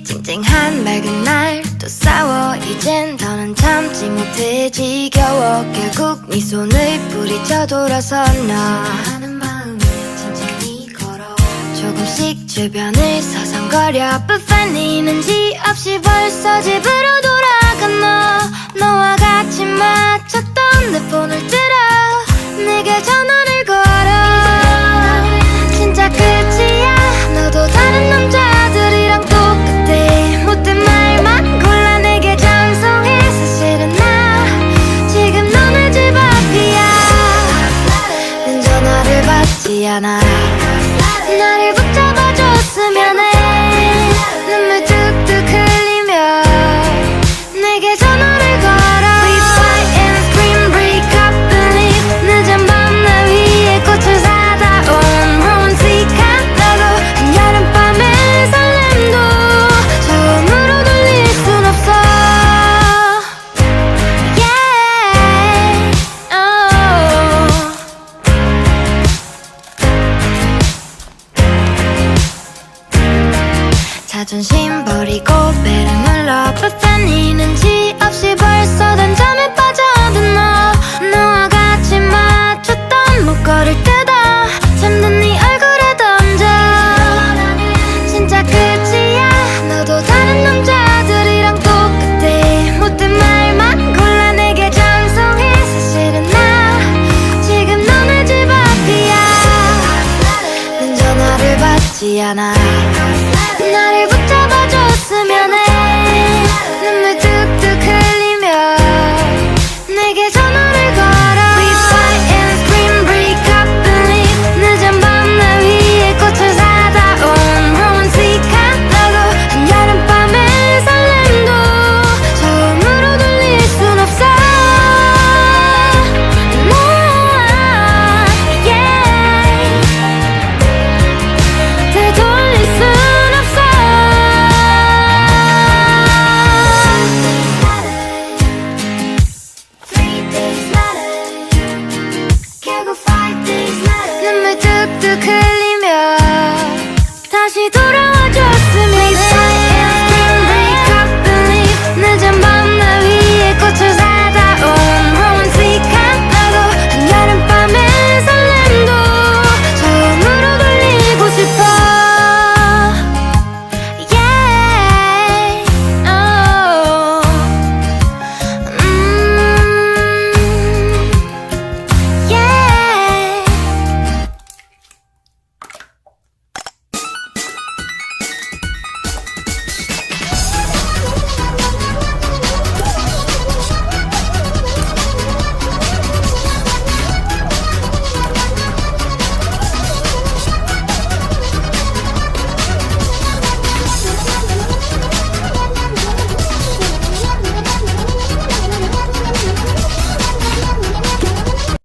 없이 쨍쨍한 맑은 날 또 싸워. 이젠 더는 참지 못해 지겨워. 결국 네 손을 부리쳐 돌아선 나 하는 마음에 천천히 걸어. 조금씩 주변을 서성거려. But finally 눈치없이 벌써 집으로 돌아간 너와 같이 맞췄던 내 폰을 들어 내게 전화를 걸어. 진짜 끝이야. 너도 다른 남자들이랑 똑같아. 못된 말만 골라 내게 장성해. 사실은 나 지금 너네 집 앞이야. 난 전화를 받지 않아. 나를 붙잡아줬으면 해. 눈물 뚝뚝 흘리며 내게 전화를 걸어. We fight and scream, break up and leave. 늦은 밤 나 위에 꽃을 사다 온 로man틱한 너도 한여름밤의 설렘도 처음으로 돌릴 순 없어. Yeah, oh. 자존심 버리고 배를 눌러. But funny 눈치없이 벌써 단잠에 빠져든 너와 같이 맞췄던 목걸이를 뜯어 잠든 네 얼굴에 던져. 진짜 끝이야. 너도 다른 남자들이랑 똑같아. 못된 말만 골라 내게 장성해. 사실은 나 지금 너네 집 앞이야. 난 전화를 받지 않아.